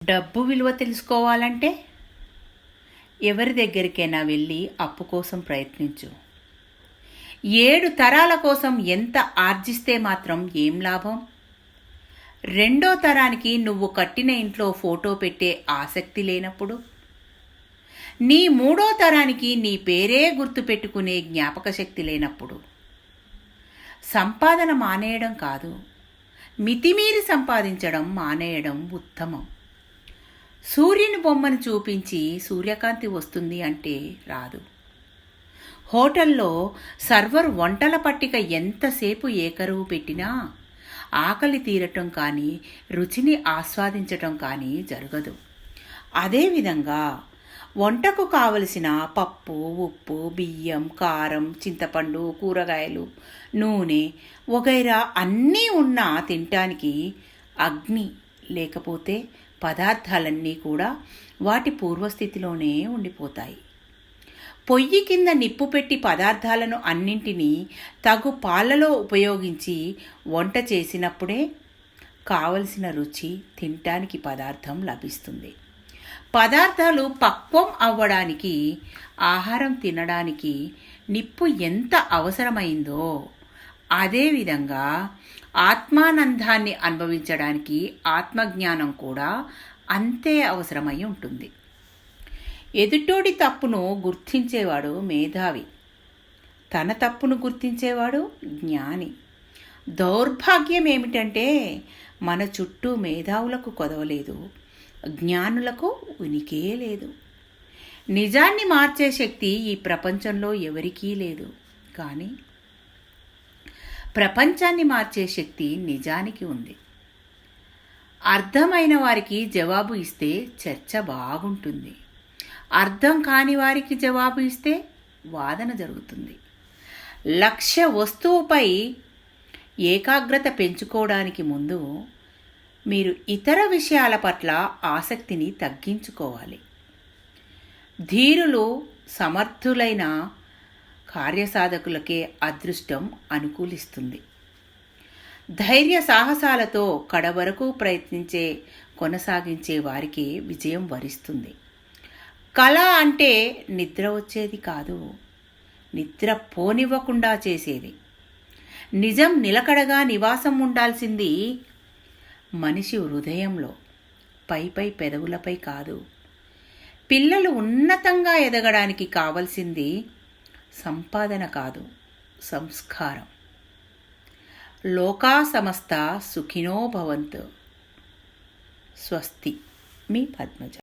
డబ్బు విలువ తెలుసుకోవాలంటే ఎవరి దగ్గరికైనా వెళ్ళి అప్పు కోసం ప్రయత్నించు. 7 తరాల కోసం ఎంత ఆర్జిస్తే మాత్రం ఏం లాభం? రెండో తరానికి నువ్వు కట్టిన ఇంట్లో ఫోటో పెట్టే ఆసక్తి లేనప్పుడు, నీ మూడో తరానికి నీ పేరే గుర్తుపెట్టుకునే జ్ఞాపక శక్తి లేనప్పుడు, సంపాదన మానేయడం కాదు, మితిమీరి సంపాదించడం మానేయడం ఉత్తమం. సూర్యుని బొమ్మను చూపించి సూర్యకాంతి వస్తుంది అంటే రాదు. హోటల్లో సర్వర్ వంటల పట్టిక ఎంతసేపు ఏకరువు పెట్టినా ఆకలి తీరటం కానీ రుచిని ఆస్వాదించటం కానీ జరగదు. అదేవిధంగా వంటకు కావలసిన పప్పు, ఉప్పు, బియ్యం, కారం, చింతపండు, కూరగాయలు, నూనె వగైరా అన్నీ ఉన్నా తినటానికి అగ్ని లేకపోతే పదార్థాలన్నీ కూడా వాటి పూర్వస్థితిలోనే ఉండిపోతాయి. పొయ్యి కింద నిప్పు పెట్టి పదార్థాలను అన్నింటినీ తగు పాలలో ఉపయోగించి వంట చేసినప్పుడే కావలసిన రుచి తినటానికి పదార్థం లభిస్తుంది. పదార్థాలు పక్వం అవ్వడానికి, ఆహారం తినడానికి నిప్పు ఎంత అవసరమైందో అదేవిధంగా ఆత్మానందాన్ని అనుభవించడానికి ఆత్మజ్ఞానం కూడా అంతే అవసరమై ఉంటుంది. ఎదుటోడి తప్పును గుర్తించేవాడు మేధావి, తన తప్పును గుర్తించేవాడు జ్ఞాని. దౌర్భాగ్యం ఏమిటంటే మన చుట్టూ మేధావులకు కొదవలేదు, జ్ఞానులకు ఉనికే లేదు. నిజాన్ని మార్చే శక్తి ఈ ప్రపంచంలో ఎవరికీ లేదు, కానీ ప్రపంచాన్ని మార్చే శక్తి నిజానికి ఉంది. అర్థమైన వారికి జవాబు ఇస్తే చర్చ బాగుంటుంది, అర్థం కాని వారికి జవాబు ఇస్తే వాదన జరుగుతుంది. లక్ష్య వస్తువుపై ఏకాగ్రత పెంచుకోవడానికి ముందు మీరు ఇతర విషయాల పట్ల ఆసక్తిని తగ్గించుకోవాలి. ధీరులు, సమర్థులైన కార్యసాధకులకే అదృష్టం అనుకూలిస్తుంది. ధైర్య సాహసాలతో కడవరకు కొనసాగించే వారికి విజయం వరిస్తుంది. కళ అంటే నిద్ర వచ్చేది కాదు, నిద్ర పోనివ్వకుండా చేసేది. నిజం నిలకడగా నివాసం ఉండాల్సింది మనిషి హృదయంలో, పై పెదవులపై కాదు. పిల్లలు ఉన్నతంగా ఎదగడానికి కావలసింది సంపాదన కాదు, సంస్కారం. లోకా సమస్త సుఖినో భవంతు. స్వస్తి. మీ పద్మజ.